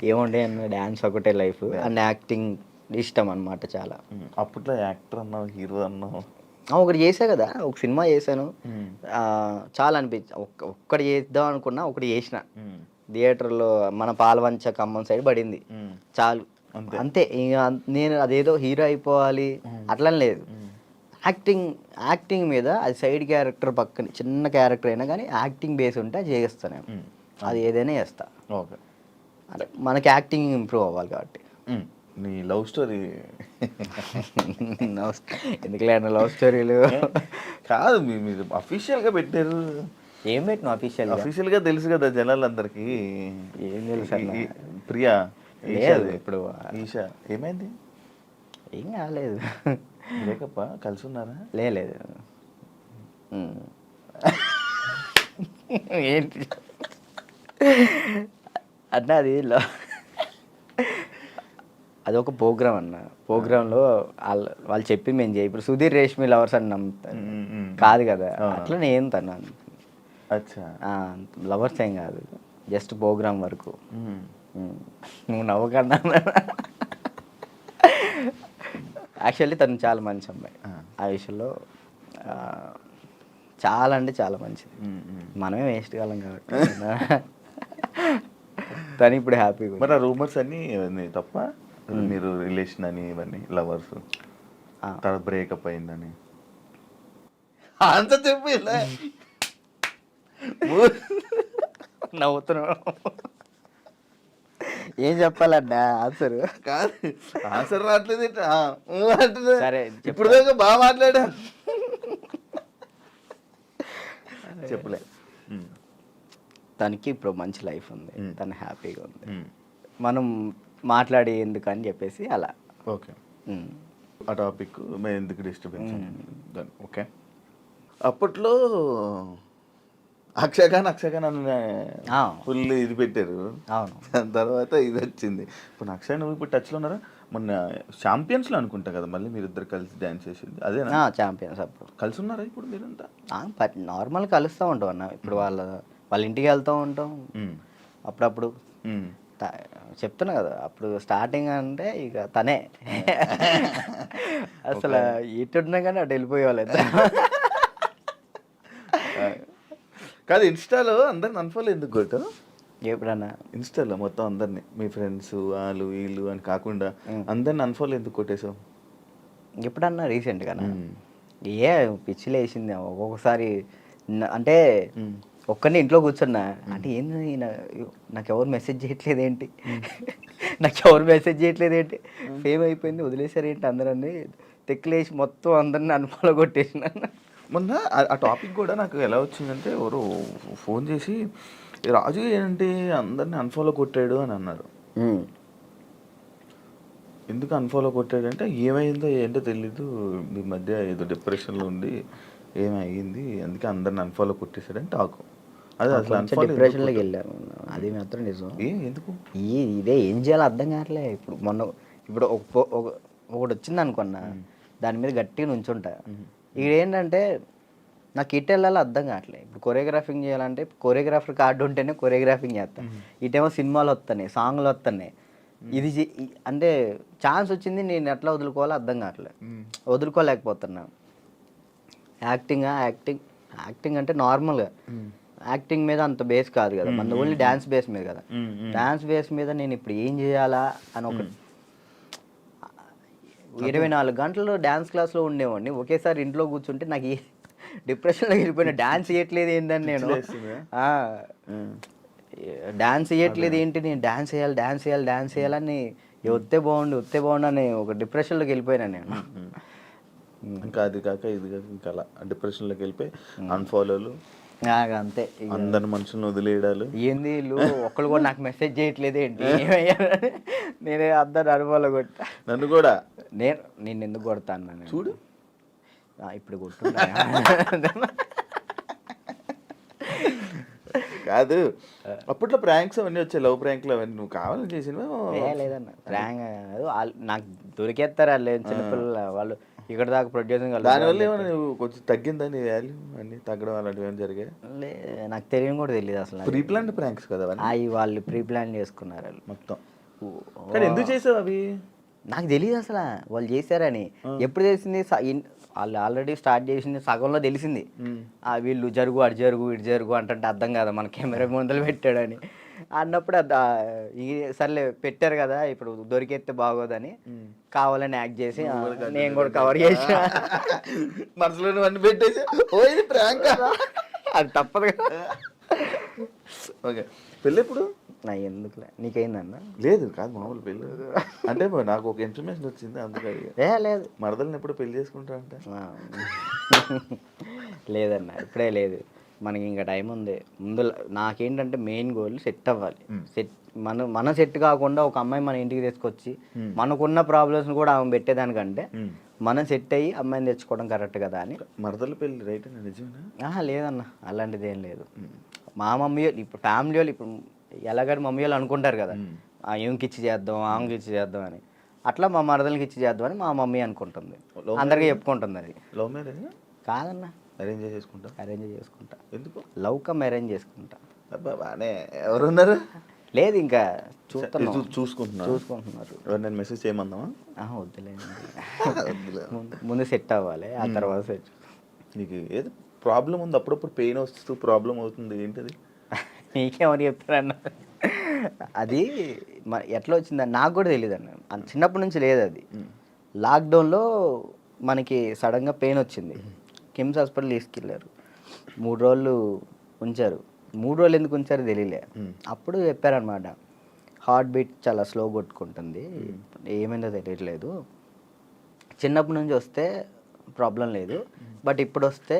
ఏముండే అన్న, డాన్స్ ఒకటే లైఫ్ అండ్ యాక్టింగ్ ఇష్టం అనమాట చాలా. అప్పట్లో యాక్టర్ అన్నావు, హీరో అన్నావు, ఒకటి చేసా కదా, ఒక సినిమా చేశాను, చాలా అనిపించి ఒక్కటి చేద్దాం అనుకున్నా, ఒకటి చేసిన థియేటర్లో, మన పాలవంచ ఖమ్మం సైడ్ పడింది, చాలు అంతే. ఇంకా నేను అదేదో హీరో అయిపోవాలి అట్లా లేదు, యాక్టింగ్ మీద అది సైడ్ క్యారెక్టర్ పక్కన చిన్న క్యారెక్టర్ అయినా కానీ యాక్టింగ్ బేస్ ఉంటే అది చేస్తాను నేను, అది ఏదైనా చేస్తా. ఓకే. అంటే మనకి యాక్టింగ్ ఇంప్రూవ్ అవ్వాలి కాబట్టి. నీ లవ్ స్టోరీ ఎందుకులే అన్న లవ్ స్టోరీలు కాదు, మీరు అఫీషియల్గా పెట్టారు. ఏం పెట్టిన అఫీషియల్గా తెలుసు కదా జనాలందరికీ. ఏం తెలుసు ప్రియా లేదు ఇప్పుడు, ఈషా ఏమైంది? ఏం కాలేదు, లేకప్ప కలిసి ఉన్నారా? లేదు ఏంటి అన్న, అది ఒక ప్రోగ్రామ్ అన్న, ప్రోగ్రాంలో వాళ్ళు చెప్పి మేము చేయి, ఇప్పుడు సుధీర్ రేష్మి లవర్స్ అని నమ్ముతాను కాదు కదా, అట్లా నేను తను లవర్స్ ఏం కాదు, జస్ట్ ప్రోగ్రామ్ వరకు. నువ్వు నవ్వకన్నా, యాక్చువల్లీ తను చాలా మంచి అమ్మాయి, ఆ విషయంలో చాలా అంటే చాలా మంచిది, మనమే వేస్ట్ కాలం కాబట్టి. తను ఇప్పుడు హ్యాపీగా. మరి ఆ రూమర్స్ అన్నీ తప్ప, మీరు రిలేషన్ అని ఇవన్నీ లవర్స్ తర్వాత బ్రేకప్ అయిందని అంత చెప్పి నవ్వుతున్నావు, ఏం చెప్పాలన్నా ఆన్సర్ కాదు, ఆన్సర్ రావట్లేదు. సరే ఇప్పుడు దాకా బాగా మాట్లాడా, చెప్పలే. తనకి ఇప్పుడు మంచి లైఫ్ ఉంది, తను హ్యాపీగా ఉంది. మనం మాట్లాడి ఎందుకు అని చెప్పేసి అలా. ఓకే, ఆ టాపిక్ మేము ఎందుకు డిస్టర్బెన్స్ దాన్ని. ఓకే, అప్పట్లో అక్షయఖాన్ అని ఫుల్ ఇది పెట్టారు. అవును. దాని తర్వాత ఇది వచ్చింది. ఇప్పుడు అక్షయ్ నువ్వు ఇప్పుడు టచ్లో ఉన్నారా? మొన్న ఛాంపియన్స్లో అనుకుంటా కదా మళ్ళీ మీరిద్దరు కలిసి డ్యాన్స్ చేసింది అదేనా? ఛాంపియన్స్ అప్పుడు కలిసి ఉన్నారా ఇప్పుడు మీరంతా? నార్మల్ కలుస్తూ ఉంటాం అన్న. ఇప్పుడు వాళ్ళ ఇంటికి వెళ్తూ ఉంటాం అప్పుడప్పుడు. చెప్తున్నా కదా, అప్పుడు స్టార్టింగ్ అంటే ఇక తనే అసలు ఇటున్నా కానీ అటు వెళ్ళిపోయేవాళ్ళు. కాదు, ఇన్స్టాలో అందరిని అన్ఫాలో ఎందుకు కొట్టు? ఎప్పుడన్నా ఇన్స్టాలో మొత్తం అందరిని, మీ ఫ్రెండ్స్ వాళ్ళు వీళ్ళు అని కాకుండా అందరిని అన్ఫాలో ఎందుకు కొట్టేసావు? ఎప్పుడన్నా రీసెంట్గా ఏ పిచ్చిలు వేసింది ఒక్కొక్కసారి. అంటే ఒక్కరిని ఇంట్లో కూర్చున్నా అంటే ఏంది నాకు ఎవరు మెసేజ్ చేయట్లేదు ఏంటి, ఫేమ్ అయిపోయింది వదిలేసారు ఏంటి అందరని తెక్కులేసి మొత్తం అందరిని అన్ఫాలో కొట్టేసిన. మొన్న ఆ టాపిక్ కూడా నాకు ఎలా వచ్చిందంటే ఎవరు ఫోన్ చేసి రాజు ఏంటి అందరిని అన్ఫాలో కొట్టాడు అని అన్నారు. ఎందుకు అన్ఫాలో కొట్టాడంటే ఏమైందో ఏంటో తెలీదు, మీ మధ్య ఏదో డిప్రెషన్లో ఉండి ఏమైంది అందుకే అందరిని అన్ఫాలో కొట్టేశాడని టాకు. అదే అసలు డిప్రెషన్లోకి వెళ్ళాను, అది మాత్రం నిజం. ఎందుకు ఇదే ఏం చేయాలో అర్థం కావట్లే. ఇప్పుడు ఒకటి వచ్చింది అనుకున్నా, దాని మీద గట్టిగా నుంచుంటా. ఇక్కడ ఏంటంటే నాకు ఇటు వెళ్ళాలో అర్థం కావట్లేదు. ఇప్పుడు కొరియోగ్రాఫింగ్ చేయాలంటే కొరియోగ్రాఫర్ కార్డు ఉంటేనే కొరియోగ్రాఫింగ్ చేస్తాను. ఇటేమో సినిమాలు వస్తున్నాయి, సాంగ్లు వస్తున్నాయి. ఇది అంటే ఛాన్స్ వచ్చింది, నేను ఎట్లా వదులుకోవాలో అర్థం కావట్లేదు, వదులుకోలేకపోతున్నా. యాక్టింగ్ అంటే నార్మల్గా యాక్టింగ్ మీద అంత బేస్ కాదు కదా, మన ఓన్లీ డ్యాన్స్ బేస్ మీద కదా. డ్యాన్స్ బేస్ మీద నేను ఇప్పుడు ఏం చేయాలా అని ఒక 24 గంటలు డ్యాన్స్ క్లాస్లో ఉండేవాడిని. ఒకేసారి ఇంట్లో కూర్చుంటే నాకు డిప్రెషన్లో వెళ్ళిపోయిన. డ్యాన్స్ చేయట్లేదు ఏంటని నేను డాన్స్ చేయట్లేదు ఏంటి, నేను డాన్స్ చేయాలని వస్తే బాగుండు అని ఒక డిప్రెషన్లోకి వెళ్ళిపోయినా నేను. ఇంకా అది కాక ఇది కాక ఇంకా అలా డిప్రెషన్లోకి వెళ్ళిపోయి అన్ఫాలోలు అంతే. అందరి మనుషులను వదిలేయడాలు. ఏంది వీళ్ళు ఒక్కళ్ళు కూడా నాకు మెసేజ్ చేయట్లేదు ఏంటి, నేనే అందరు అనుభవాలు కొట్టా. నన్ను కూడా నేను ఎందుకు కొడతాను చూడు, ఇప్పుడు కొట్టున్నా. కాదు, అప్పట్లో ప్రాంక్స్ అవన్నీ వచ్చాయి, లవ్ ప్రాంక్లు అవన్నీ నువ్వు కావాలని చేసినవా? లేదన్న, ప్రాంక్ నాకు దొరికేస్తారు వాళ్ళు, చిన్నపిల్లలు వాళ్ళు. ఇక్కడ దాకా ప్రొడ్యూసింగ్ దానివల్ల ఏమైనా నువ్వు కొంచెం తగ్గిందా నీ వాల్యూ అన్నీ తగ్గడం అలాంటివి ఏమైనా జరిగాయి? నాకు తెలియని కూడా తెలియదు అసలు. ప్రీ ప్లాన్ ప్రాంక్స్ కదా అవి వాళ్ళు ప్రీ ప్లాన్ చేసుకున్నారు వాళ్ళు మొత్తం. కానీ ఎందుకు చేసావు అవి? నాకు తెలియదు అసలు వాళ్ళు చేశారని. ఎప్పుడు తెలిసింది, వాళ్ళు ఆల్రెడీ స్టార్ట్ చేసింది సగంలో తెలిసింది. వీళ్ళు జరుగు అటు జరుగు అంటే అర్థం కదా, మన కెమెరా ముందలు పెట్టాడని అన్నప్పుడు సర్లే పెట్టారు కదా ఇప్పుడు దొరికేస్తే బాగోదని కావాలని యాక్ట్ చేసి నేను కూడా కవర్ చేసి మనసులో అన్ని పెట్టేసి అది తప్పదు కదా. ఓకే, పెళ్ళి ఎప్పుడు? నా ఎందుకులే, నీకైందన్న? లేదు కాదు, మామూలు పెళ్ళి అంటే నాకు ఒక ఇన్ఫర్మేషన్ వచ్చింది అందుకే. లేదు, మరదల్ని ఎప్పుడు పెళ్లి చేసుకుంటా అంటే? లేదన్న, ఇప్పుడే లేదు, మనకి ఇంకా టైం ఉంది. ముందు నాకేంటంటే మెయిన్ గోల్ సెట్ అవ్వాలి. మన సెట్ కాకుండా ఒక అమ్మాయి మన ఇంటికి తీసుకొచ్చి మనకున్న ప్రాబ్లమ్స్ కూడా ఆమె పెట్టేదానికంటే మనం సెట్ అయ్యి అమ్మాయిని తెచ్చుకోవడం కరెక్ట్ కదా అని. మరదల పెళ్ళి రైట్ అని నిజమేనా? లేదన్న, అలాంటిది ఏం లేదు. మా మమ్మీ ఇప్పుడు ఫ్యామిలీ వాళ్ళు ఇప్పుడు ఎలాగని మమ్మీ వాళ్ళు అనుకుంటారు కదా, ఏమికి ఇచ్చి చేద్దాం ఆమెకి ఇచ్చి చేద్దాం అని. అట్లా మా మరదలకి ఇచ్చి చేద్దామని మా మమ్మీ అనుకుంటుంది, అందరికీ చెప్పుకుంటుంది. అది లవ్ మ్యారేజ్ కాదన్న, అరేంజ్ చేసుకుంటా. ఎందుకు? లవ్ కమ్ అరేంజ్ చేసుకుంటా. బానే ఎవరున్నారు? లేదు, ఇంకా చూసుకుంటున్నారు. నేను మెసేజ్ చేయమందామా? వద్దులేదు, ముందు సెట్ అవ్వాలి, ఆ తర్వాత సెట్. నీకు ఏదో ప్రాబ్లం ఉంది, అప్పుడప్పుడు పెయిన్ వస్తూ ప్రాబ్లం అవుతుంది, ఏంటది? నీకేమని చెప్తారన్న? అది ఎట్లా వచ్చిందని నాకు కూడా తెలియదు అన్న, చిన్నప్పటి నుంచి లేదు అది. లాక్డౌన్లో మనకి సడన్గా పెయిన్ వచ్చింది, కిమ్స్ హాస్పిటల్ తీసుకెళ్ళారు, 3 రోజులు ఉంచారు. 3 రోజులు ఎందుకు ఉంచారో తెలియలే. అప్పుడు చెప్పారనమాట, హార్ట్ బీట్ చాలా స్లో కొట్టుకుంటుంది, ఏమైందో తెలియట్లేదు, చిన్నప్పటి నుంచి వస్తే ప్రాబ్లం లేదు, బట్ ఇప్పుడు వస్తే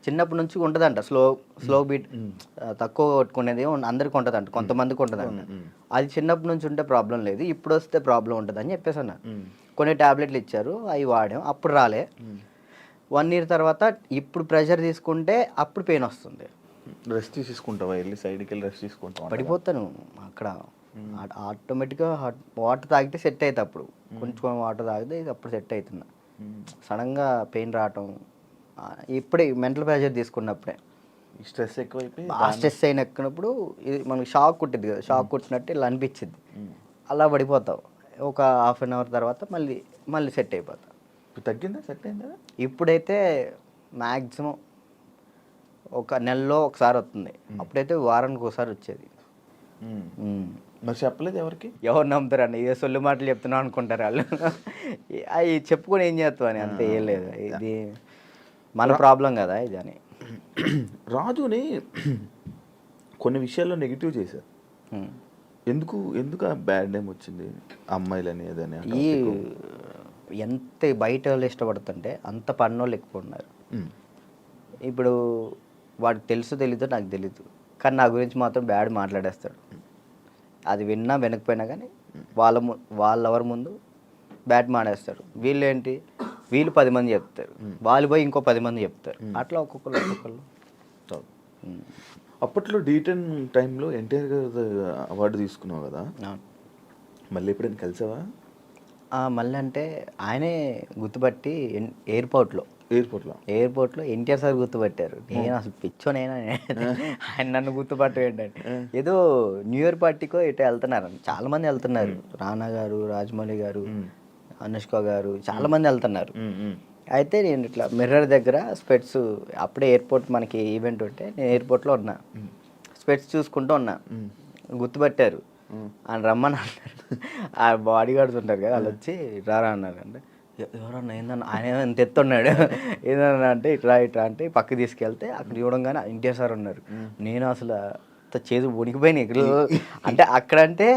చిన్నప్పటి నుంచి ఉంటుందంట స్లో బీట్ తక్కువ కొట్టుకునేది అందరికి ఉంటుందంట, కొంతమందికి ఉంటుందంట. అది చిన్నప్పటి నుంచి ఉంటే ప్రాబ్లం లేదు, ఇప్పుడు వస్తే ప్రాబ్లం ఉంటుంది అని చెప్పేసి అన్నారు. కొన్ని ట్యాబ్లెట్లు ఇచ్చారు, అవి వాడాం, అప్పుడు రాలే. 1 year తర్వాత ఇప్పుడు ప్రెషర్ తీసుకుంటే అప్పుడు పెయిన్ వస్తుంది. రెస్ట్ తీసుకుంటావా, వెళ్ళి సైడ్కి వెళ్ళి రెస్ట్ తీసుకుంటావా? పడిపోతాను అక్కడ. ఆటోమేటిక్గా వాటర్ తాగితే సెట్ అవుతుంది, అప్పుడు కొంచెం వాటర్ తాగితే అప్పుడు సెట్ అవుతున్నా. సడన్గా పెయిన్ రావటం ఇప్పుడే మెంటల్ ప్రెషర్ తీసుకున్నప్పుడే. స్ట్రెస్ ఎక్కువైపోయి ఆ స్ట్రెస్ అయిన ఎక్కినప్పుడు ఇది మనకి షాక్ కుట్టింది కదా, షాక్ కుట్టినట్టు ఇలా అనిపించింది, అలా పడిపోతావు. ఒక 1/2 hour తర్వాత మళ్ళీ సెట్ అయిపోతావు. తగ్గిందా, సెట్ అయిందా? ఇప్పుడైతే మ్యాక్సిమం ఒక నెలలో ఒకసారి వస్తుంది, అప్పుడైతే వారానికి ఒకసారి వచ్చేది. మరి చెప్పలేదు ఎవరికి? ఎవరు నమ్ముతారండి, ఏ సొల్లు మాటలు చెప్తున్నావు అనుకుంటారు వాళ్ళు. అవి చెప్పుకొని ఏం చేస్తావు అని, అంతే, ఏం లేదు. ఇది మన ప్రాబ్లం కదా ఇది అని. రాజుని కొన్ని విషయాల్లో నెగిటివ్ చేశారు. ఎందుకు ఆ బ్యాడ్ నేమ్ వచ్చింది అమ్మాయిలని ఏదని? ఈ ఎంత బయట వాళ్ళు ఇష్టపడుతుంటే అంత పన్నోళ్ళు ఎక్కువ ఉన్నారు. ఇప్పుడు వాడికి తెలీదో నాకు తెలీదు, కానీ నా గురించి మాత్రం బ్యాడ్ మాట్లాడేస్తాడు. అది విన్నా వినకపోయినా కానీ వాళ్ళెవరి ముందు బ్యాడ్ మాడేస్తారు. వీళ్ళు 10 మంది చెప్తారు, వాళ్ళు పోయి ఇంకో 10 మంది చెప్తారు, అట్లా ఒక్కొక్కరు. అప్పట్లో D10 టైంలో ఎన్టీఆర్ గారు అవార్డు తీసుకున్నావు కదా, మళ్ళీ ఎప్పుడైనా కలిసావా? మళ్ళీ అంటే ఆయనే గుర్తుపట్టి ఎయిర్పోర్ట్లో ఎన్టీఆర్ సార్ గుర్తుపట్టారు. నేను అసలు పిచ్చోనైనా ఆయన నన్ను గుర్తుపట్టం ఏంటంటే, ఏదో న్యూ ఇయర్ పార్టీకో ఇటు వెళ్తున్నారు, చాలా మంది వెళ్తున్నారు. రానా గారు, రాజమౌళి గారు, అనుష్క గారు, చాలా మంది వెళ్తున్నారు. అయితే నేను ఇట్లా మిర్రర్ దగ్గర స్పెట్స్, అప్పుడే ఎయిర్పోర్ట్ మనకి ఈవెంట్ ఉంటే నేను ఎయిర్పోర్ట్లో ఉన్నా, స్పెట్స్ చూసుకుంటూ ఉన్నా, గుర్తుపట్టారు. ఆయన రమ్మని అన్నారు. ఆ బాడీ గార్డ్స్ ఉంటారు కదా, వాళ్ళు వచ్చి రారా అన్నారు. అంటే ఎవరన్నా ఏందన్నా, ఆయన ఎంత ఎత్తున్నాడు, ఏదన్నా అంటే ఇట్లా అంటే పక్కకి తీసుకెళ్తే అక్కడ చూడంగానే ఎన్టీఆర్ సార్ ఉన్నారు. నేను అసలు చేదు వణికిపోయినాయి ఇక్కడ. అంటే అక్కడంటే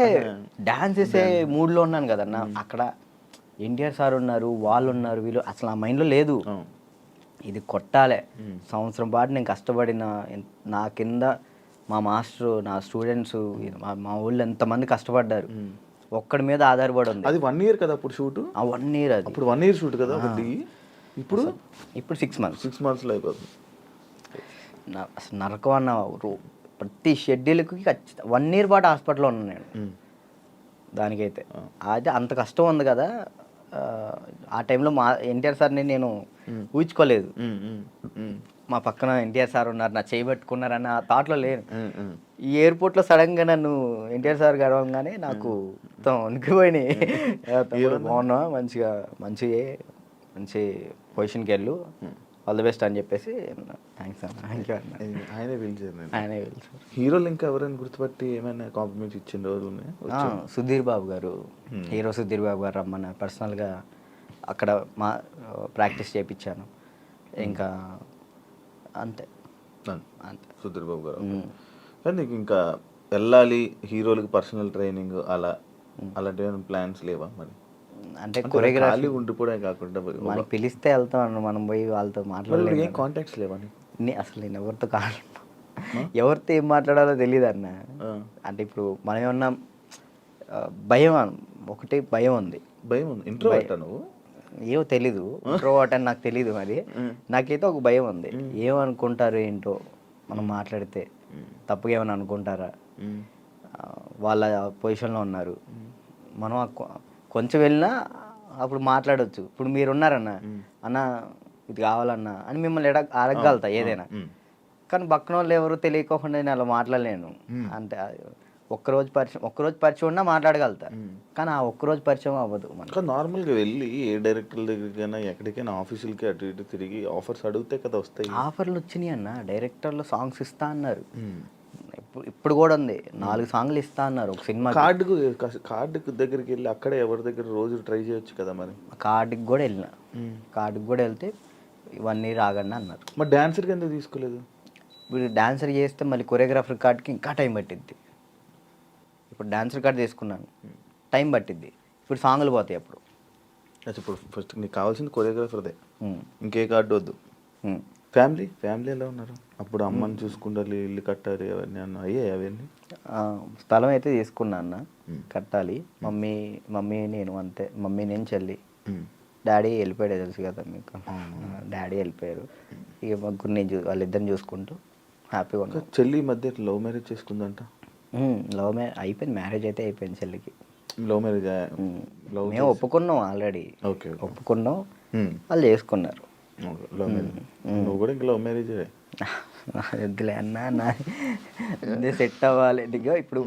డాన్స్ చేసే మూడ్లో ఉన్నాను కదన్న, అక్కడ ఎన్టీఆర్ సార్ ఉన్నారు, వాళ్ళు ఉన్నారు, వీళ్ళు అసలు ఆ మైండ్లో లేదు. ఇది కొట్టాలే, సంవత్సరం పాటు నేను కష్టపడిన, నా కింద మా మాస్టరు, నా స్టూడెంట్స్, మా ఊళ్ళో ఎంతమంది కష్టపడ్డారు, ఒక్కడి మీద ఆధారపడి ఉంది. అది 1 year కదా అప్పుడు షూట్? 1 year. అది అప్పుడు 1 year షూట్ కదా ఒకటి. ఇప్పుడు 6 months. 6 monthsలో అయిపోతుంది. అసలు నరకం అన్న, ప్రతి షెడ్యూల్కి 1 year పాటు హాస్పిటల్లో ఉన్నాను నేను. దానికైతే అయితే అంత కష్టం ఉంది కదా. ఆ టైంలో మా ఎన్టీఆర్ సార్ని నేను ఊహించుకోలేదు. మా పక్కన ఎన్టీఆర్ సార్ ఉన్నారు, నా చేయి పట్టుకున్నారన్న థాట్లో లేను. ఈ ఎయిర్పోర్ట్లో సడన్గా నన్ను ఎన్టీఆర్ సార్ గడవగానే నాకు మొత్తం వణికిపోయినాయి. బాగున్నా, మంచి పొజిషన్కి వెళ్ళు, ఆల్ ది బెస్ట్ అని చెప్పేసి థ్యాంక్స్ అన్న, థ్యాంక్ యూ అన్న. ఆయనే పిలిచారు. హీరోలు ఇంకా ఎవరైనా గుర్తుపట్టి ఏమైనా కాంప్లిమెంట్స్ ఇచ్చిన రోజులు ఉన్నాయి? సుధీర్ బాబు గారు, హీరో సుధీర్ బాబు గారు రమ్మన్నారు పర్సనల్గా, అక్కడ మా ప్రాక్టీస్ చేయించాను. ఇంకా అంతే. సుధీర్ బాబు గారు. కానీ నీకు ఇంకా వెళ్ళాలి హీరోలకి పర్సనల్ ట్రైనింగ్ అలాంటి ప్లాన్స్ లేవా మరి? అంటే కొరియోగ్రఫీ ఉండిపోవడం కాకుండా మనకి పిలిస్తే వెళ్తాం, మనం పోయి వాళ్ళతో మాట్లాడలేదు. ఏం కాంటాక్ట్స్ లేవా? అసలు నేను ఎవరితో ఏం మాట్లాడాలో తెలియదు అన్న. అంటే ఇప్పుడు మనం ఏమన్నా భయం ఉంది. ఇంట్రోవర్టా నువ్వు? ఏమో తెలీదు, ఇంట్రోవర్ట్ అని నాకు తెలీదు. మరి నాకైతే ఒక భయం ఉంది, ఏమనుకుంటారు ఏంటో, మనం మాట్లాడితే తప్పుగా ఏమైనా అనుకుంటారా, వాళ్ళ పొజిషన్లో ఉన్నారు, మనం కొంచెం వెళ్ళినా అప్పుడు మాట్లాడవచ్చు. ఇప్పుడు మీరు ఉన్నారన్న, అన్న ఇది కావాలన్నా అని మిమ్మల్ని అడగగలుగుతా ఏదైనా, కానీ పక్కన వాళ్ళు ఎవరు తెలియకోకుండా నేను అలా మాట్లాడలేను. అంటే ఒక్కరోజు పరిచయం ఉన్నా మాట్లాడగలుగుతా, కానీ ఆ ఒక్కరోజు పరిచయం అవ్వదు. మనకు నార్మల్గా వెళ్ళి ఏ డైరెక్టర్ దగ్గరికైనా ఎక్కడికైనా ఆఫీసులకి అటు ఇటు తిరిగి ఆఫర్స్ అడిగితే కదా వస్తాయి. ఆఫర్లు వచ్చినాయి అన్న, డైరెక్టర్లు సాంగ్స్ ఇస్తా అన్నారు. ఇప్పుడు కూడా ఉంది, 4 songs ఇస్తా అన్నారు ఒక సినిమా. కార్డుకు దగ్గరికి వెళ్ళి అక్కడే ఎవరి దగ్గర రోజు ట్రై చేయొచ్చు కదా మరి. కార్డుకి కూడా వెళ్తే 1 year ఆగండి అన్నారు. మరి డాన్సర్కి ఎందుకు తీసుకోలేదు? ఇప్పుడు డాన్సర్ చేస్తే మళ్ళీ కొరియోగ్రాఫర్ కార్డ్కి ఇంకా టైం పట్టిద్ది. ఇప్పుడు డాన్సర్ కార్డ్ తీసుకున్నాను, టైం పట్టిద్ది. ఇప్పుడు సాంగ్లు పోతాయి. అప్పుడు ఇప్పుడు ఫస్ట్ నీకు కావాల్సింది కొరియోగ్రాఫర్దే, ఇంకే కార్డు వద్దు. ఫ్యామిలీ ఎలా ఉన్నారు? అప్పుడు అమ్మని చూసుకుండాలి, ఇల్లు కట్టాలి, అవన్నీ అన్న అయ్యాయి అవన్నీ. స్థలం అయితే తీసుకున్నా అన్న, కట్టాలి. మమ్మీ నేను అంతే, మమ్మీ నేను చెల్లి. డాడీ వెళ్ళిపోయాడు, తెలుసు కదా మీకు. డాడీ వెళ్ళిపోయారు. ఇక ముగ్గురు వాళ్ళిద్దరిని చూసుకుంటూ హ్యాపీగా ఉన్నాను. చెల్లి ఈ మధ్య లవ్ మ్యారేజ్ చేసుకుందంట. లవ్ మ్యారేజ్ అయిపోయింది, మ్యారేజ్ అయితే అయిపోయింది చెల్లికి. లవ్ మ్యారేజ్ మేము ఒప్పుకున్నాం ఆల్రెడీ. ఓకే, ఒప్పుకున్నాం, వాళ్ళు చేసుకున్నారు. Love marriage. నువ్వు కూడా ఇంకా లవ్ మ్యారేజ్ వద్దులే అన్న, సెట్ అవ్వాలి. ఇదిగో ఇప్పుడు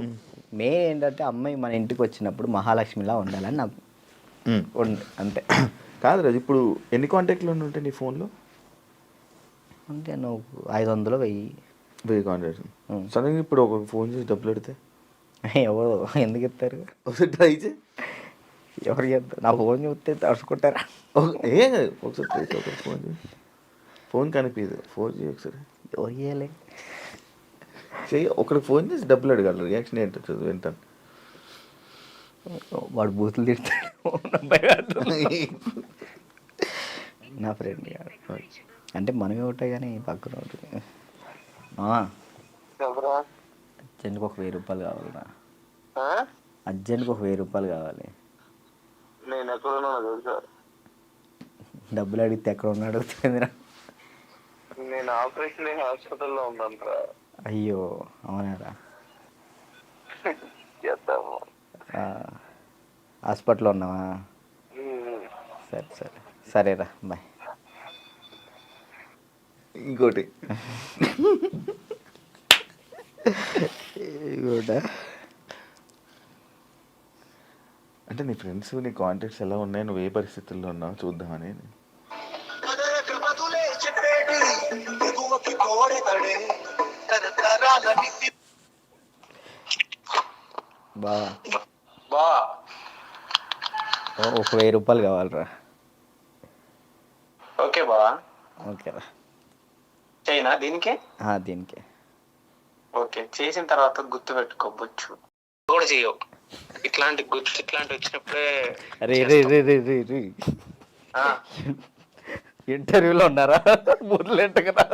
మెయిన్ ఏంటంటే అమ్మాయి మన ఇంటికి వచ్చినప్పుడు మహాలక్ష్మిలా ఉండాలని నాకు అంతే. కాదు రాజు, ఇప్పుడు ఎన్ని కాంటాక్ట్లు ఉంటాయి నీ ఫోన్లో? అంటే నువ్వు 500 1000 కాంటాక్ట్స్. సడన్గా ఇప్పుడు ఒక ఫోన్ చేసి డబ్బులు పెడితే ఎవరు ఎందుకు ఇస్తారు? ఒకసారి ట్రై చేయి. ఎవరు చెప్తారు? నా ఫోన్ చూస్తే తడుచుకుంటారా? ఏం కాదు, ఒకసారి ట్రై చేయి. ఒకసారి ఫోన్ చేయి, ఫోన్ కనిపించదు, ఫోన్ చేయి ఒకసారి. ఎవరు చేయాలి? చెయ్యి, ఒకరికి ఫోన్ చేసి డబ్బులు అడగాలి. రియాక్షన్ ఏంటో వింటాను. వాడు బూతులు తిడతాడు నా ఫ్రెండ్ గారు. అంటే మనమే ఉంటాయి కానీ పక్కన ఉంటుంది. అర్జెంట్కి ఒక 1000 రూపాయలు కావాలరా. అర్జెంట్కి ఒక 1000 రూపాయలు కావాలి. డబ్బులు అడిగితే ఎక్కడ ఉన్నాడు అడుగుతుందిరా. నేను ఆపరేషన్ హాస్పిటల్లో ఉన్నాను. అయ్యో అవునారా? హాస్పిటల్లో ఉన్నావా? సరేరా, బాయ్. ఇంకోటి అంటే నీ ఫ్రెండ్స్, నీ కాంటాక్ట్స్ ఎలా ఉన్నాయి, నువ్వు ఏ పరిస్థితుల్లో ఉన్నావు చూద్దామని. బా ఒక 1000 రూపాయలు కావాలరా. ఓకే బా, ఓకేరా. చైనా దీనికి? దీనికే. ఓకే, చేసిన తర్వాత గుర్తు పెట్టుకోవచ్చు కూడా చేయవు. ఇట్లాంటి వచ్చినప్పుడే ఇంటర్వ్యూలో ఉన్నారా? బుర్లేంట కదా.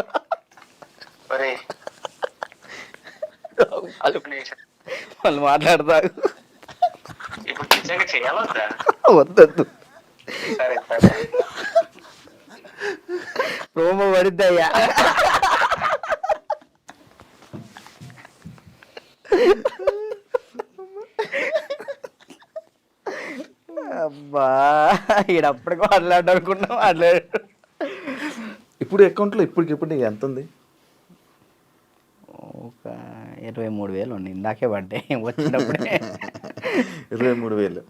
వాళ్ళు మాట్లాడతారు. ఇప్పుడు నిజంగా చేయాలొద్దా? వద్దొద్దు, సరే సరే. ప్రోమో పడిద్దయ్యా. అబ్బా, ఈడప్పటికి మాట్లాడనుకున్నా మాట్లాడు. ఇప్పుడు అకౌంట్లో ఇప్పటికిప్పుడు నీకు ఎంత ఉంది? ఒక 23,000 ఉంది. ఇందాకే పడ్డాయి వచ్చినప్పుడే. 23,000.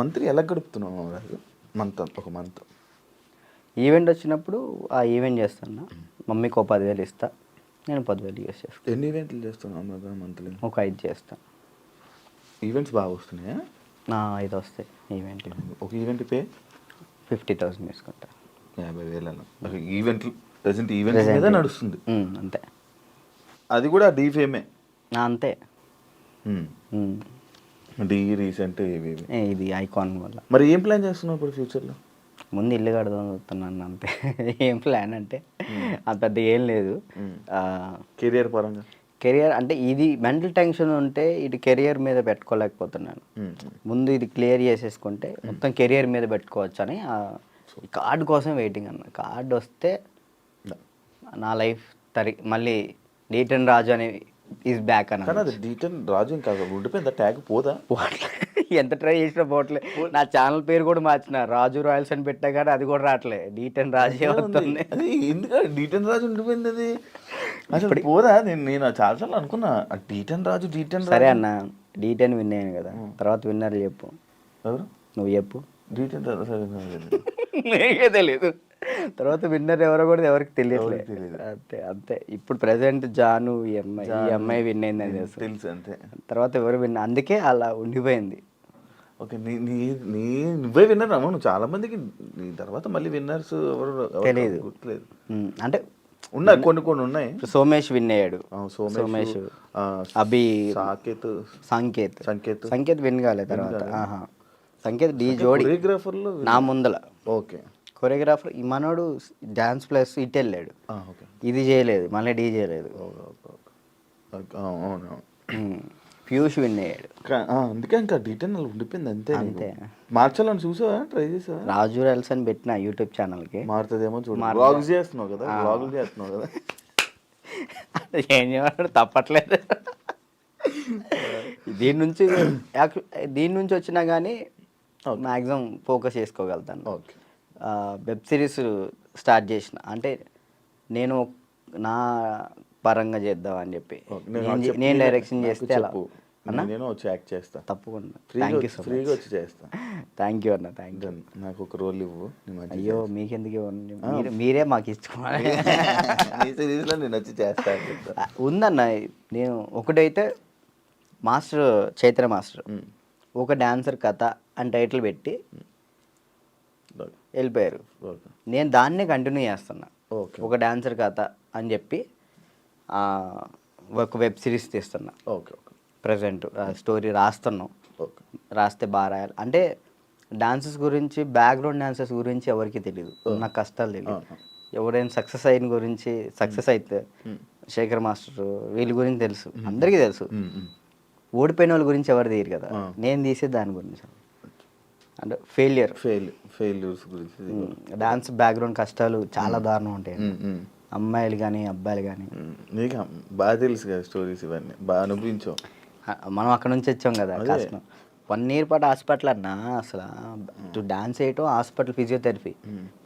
మంత్లీ ఎలా గడుపుతున్నావు? ఒక మంత్ ఈవెంట్ వచ్చినప్పుడు ఆ ఈవెంట్ చేస్తాను. మమ్మీకి 10,000 ఇస్తా, నేను 10,000 యూస్ చేస్తాను. ఎన్ని ఈవెంట్లు చేస్తున్నావు మంత్లీ? ఒక 5 చేస్తాను. ఈవెంట్స్ బాగా వస్తున్నాయా? 5 వస్తాయి ఈవెంట్లు. ఒక ఈవెంట్ పే 50,000 తీసుకుంటా. 50,000 ఈవెంట్లు ప్రజెంట్ ఈవెంట్ మీద నడుస్తుంది అంతే. అది కూడా డీఫేమే అంతే. డీ రీసెంట్ ఇది ఐకాన్ వల్ల. మరి ఏం ప్లాన్ చేస్తున్నావు ఇప్పుడు ఫ్యూచర్లో? ముందు ఇల్లు కడదాం చూస్తున్నాను అంతే. ఏం ప్లాన్ అంటే అంత పెద్ద ఏం లేదు. కెరియర్ పరంగా? కెరియర్ అంటే ఇది మెంటల్ టెన్షన్ ఉంటే ఇటు కెరియర్ మీద పెట్టుకోలేకపోతున్నాను. ముందు ఇది క్లియర్ చేసేసుకుంటే మొత్తం కెరియర్ మీద పెట్టుకోవచ్చు అని ఈ కార్డు కోసం వెయిటింగ్ అన్న. కార్డు వస్తే నా లైఫ్ మళ్ళీ డీటెన్ రాజు అని ఈజ్ బ్యాక్ అన్న. కానీ అది డీటెన్ రాజు ఇంకా ఉండిపోయింది, ట్యాగ్ పోదా? ఎంత ట్రై చేసినా పోవట్లే. నా ఛానల్ పేరు కూడా మార్చిన, రాజు రాయల్స్ అని పెట్టా కానీ అది కూడా రావట్లే, డీటెన్ రాజే వస్తుంది. ఎందుకంటే డీటెన్ రాజు ఉండిపోయింది, అది అసలు పోదా? నేను చాలాసార్లు అనుకున్నా డీటెన్ రాజు. సరే అన్న, డీటెన్ విన్ అయ్యాను కదా, తర్వాత విన్నర్ చెప్పు. ఎవరు? నువ్వు చెప్పు. డీటెన్ నీకే తెలియదు, తర్వాత విన్నర్ ఎవరో కూడా ఎవరికి తెలియట్లేదు. అంతే అంతే. ఇప్పుడు ప్రెసెంట్ జాను ఈ అమ్మాయి విన్ అయిందని తెలుసు అంతే. తర్వాత ఎవరు విన్, అందుకే అలా ఉండిపోయింది. ఓకే, నువ్వే విన్నర్ అమ్మా. నువ్వు చాలా మందికి నీ తర్వాత మళ్ళీ విన్నర్స్ ఎవరు తెలియదు, గుర్తులేదు. అంటే ఉన్నాయి, కొన్ని ఉన్నాయి. సోమేష్ విన్ అయ్యాడు. సోమేష్, అభి, సంకేత్ విన్ కాలేదు. తర్వాత సంకేత్ డీ జోడి కొరియోగ్రాఫర్లో నా ముందల. ఓకే, కొరియోగ్రాఫర్ ఈ మనోడు డ్యాన్స్ ప్లస్ ఇటు వెళ్ళాడు, ఓకే ఇది చేయలేదు, మళ్ళీ డీ చేయలేదు. అవును. పీయూష్ విన్ అయ్యాడు. అందుకే ఇంకా డీటెయిల్ ఉండిపోయింది అంతే. అంతే. మార్చాలని చూసావా, ట్రై చేసావా? రాజు రెల్స్ అని పెట్టిన యూట్యూబ్ ఛానల్కి. మారుతుందేమో చూడు. వ్లాగ్స్ చేస్తున్నావు కదా, వ్లాగులు చేస్తున్నావు కదా. ఏం చేయడం తప్పట్లేదు. దీని నుంచి వచ్చినా కానీ మ్యాక్సిమం ఫోకస్ చేసుకోగలుగుతాను. ఓకే. వెబ్ సిరీస్ స్టార్ట్ చేసిన, అంటే నేను నా పరంగా చేద్దాం అని చెప్పి నేను డైరెక్షన్ చేస్తే అలా నేను వచ్చి యాక్ట్ చేస్తా తప్పకుండా. Thank you so much. ఫ్రీగా వచ్చి చేస్తా. థ్యాంక్ యూ అన్న, థ్యాంక్ యూ. నాకు ఒక రోల్ ఇవ్వు. అయ్యో మీకెందుకు ఇవ్వండి, మీరే మాకు ఇచ్చుకోవాలి. సిరీస్లో నేను వచ్చి చేస్తా. ఉందన్న, నేను ఒకటైతే మాస్టర్ చైత్ర మాస్టర్ ఒక డాన్సర్ కథ అని టైటిల్ పెట్టి వెళ్ళిపోయారు. నేను దాన్నే కంటిన్యూ చేస్తున్నా. ఒక డాన్సర్ కథ అని చెప్పి ఒక వెబ్ సిరీస్ తీస్తున్నా. Okay okay. ప్రజెంట్ స్టోరీ రాస్తున్నాం. ఓకే. రాస్తే బాగా రాయాలి. అంటే డాన్సెస్ గురించి, బ్యాక్గ్రౌండ్ డాన్సెస్ గురించి ఎవరికి తెలియదు, నాకు కష్టాలు తెలియదు. ఎవరైనా సక్సెస్ అయిన గురించి, సక్సెస్ అయితే శేఖర్ మాస్టర్ వీళ్ళ గురించి తెలుసు, అందరికీ తెలుసు. ఓడిపోయిన వాళ్ళ గురించి ఎవరు తీయరు కదా, నేను తీసే దాని గురించి. అంటే ఫెయిల్యూర్స్ గురించి. డాన్స్ బ్యాక్గ్రౌండ్ కష్టాలు చాలా దారుణం ఉంటాయి, అమ్మాయిలు కానీ అబ్బాయిలు కానీ. నీకు బాగా తెలుసు కదా స్టోరీస్, ఇవన్నీ బాగా అనుభవించావు. మనం అక్కడ నుంచి వచ్చాం కదా, కష్టం. 1 year పాటు హాస్పిటల్ అన్నా, అసలు డాన్స్ వేయటం హాస్పిటల్, ఫిజియోథెరపీ,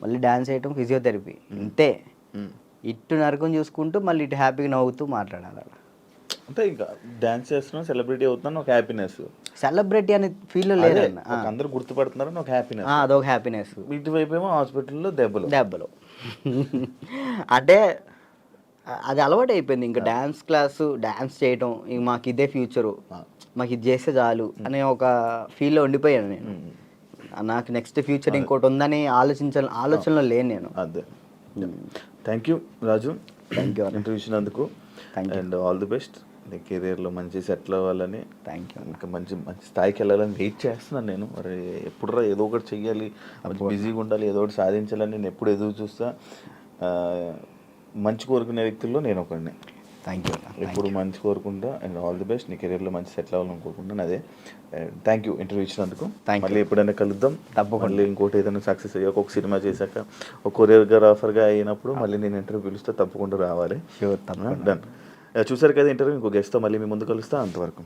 మళ్ళీ డాన్స్ వేయటం ఫిజియోథెరపీ, ఇంతే. ఇటు నరకం చూసుకుంటూ మళ్ళీ ఇటు హ్యాపీగా నవ్వుతూ మాట్లాడాలి. అంటే ఇంకా డాన్స్ చేస్తున్నావు, సెలబ్రిటీ అవుతున్నాను, ఒక హ్యాపీనెస్. సెలబ్రిటీ అనే ఫీల్ లేదన్న, అందరూ గుర్తుపడుతున్నారని ఒక హ్యాపీనెస్, అదొక హ్యాపీనెస్. ఇటువైపు ఏమో హాస్పిటల్లో దెబ్బలు. అంటే అది అలవాటు అయిపోయింది. ఇంకా డ్యాన్స్ క్లాసు, డ్యాన్స్ చేయటం, ఇంక మాకు ఇదే ఫ్యూచరు, మాకు ఇది చేస్తే చాలు అనే ఒక ఫీల్లో ఉండిపోయాను నేను. నాకు నెక్స్ట్ ఫ్యూచర్ ఇంకోటి ఉందని ఆలోచనలో లేను నేను. అదే. Thank you Raju, thank you interview ఇచ్చినందుకు. And all the best. నీ కెరీర్లో మంచి సెటిల్ అవ్వాలని, థ్యాంక్ యూ. ఇంకా మంచి స్థాయికి వెళ్ళాలని వెయిట్ చేస్తున్నాను నేను. మరి ఎప్పుడురా ఏదో ఒకటి చెయ్యాలి, బిజీగా ఉండాలి, ఏదో ఒకటి సాధించాలని నేను ఎప్పుడు ఎదురు చూస్తా. మంచి కోరుకునే వ్యక్తుల్లో నేను ఒకడిని. Thank you. ఎప్పుడు మంచి కోరుకుంటా. And all the best. నీ కెరీర్లో మంచి సెటిల్ అవ్వాలని కోరుకుంటాను. అదే. థ్యాంక్ యూ ఇంటర్వ్యూ ఇచ్చినందుకు. మళ్ళీ ఎప్పుడైనా కలుద్దాం. మళ్ళీ ఇంకోటి ఏదైనా సక్సెస్ అయ్యాక, ఒక సినిమా చేశాక, ఒక కొరియోగ్రాఫర్గా అయినప్పుడు మళ్ళీ నేను ఇంటర్వ్యూ పిలుస్తే తప్పకుండా రావాలి. షూర్. డన్. చూసారు కదా ఇంటర్వ్యూ. ఇంకో గెస్ట్తో మళ్ళీ మీ ముందు కలుస్తా. అంతవరకు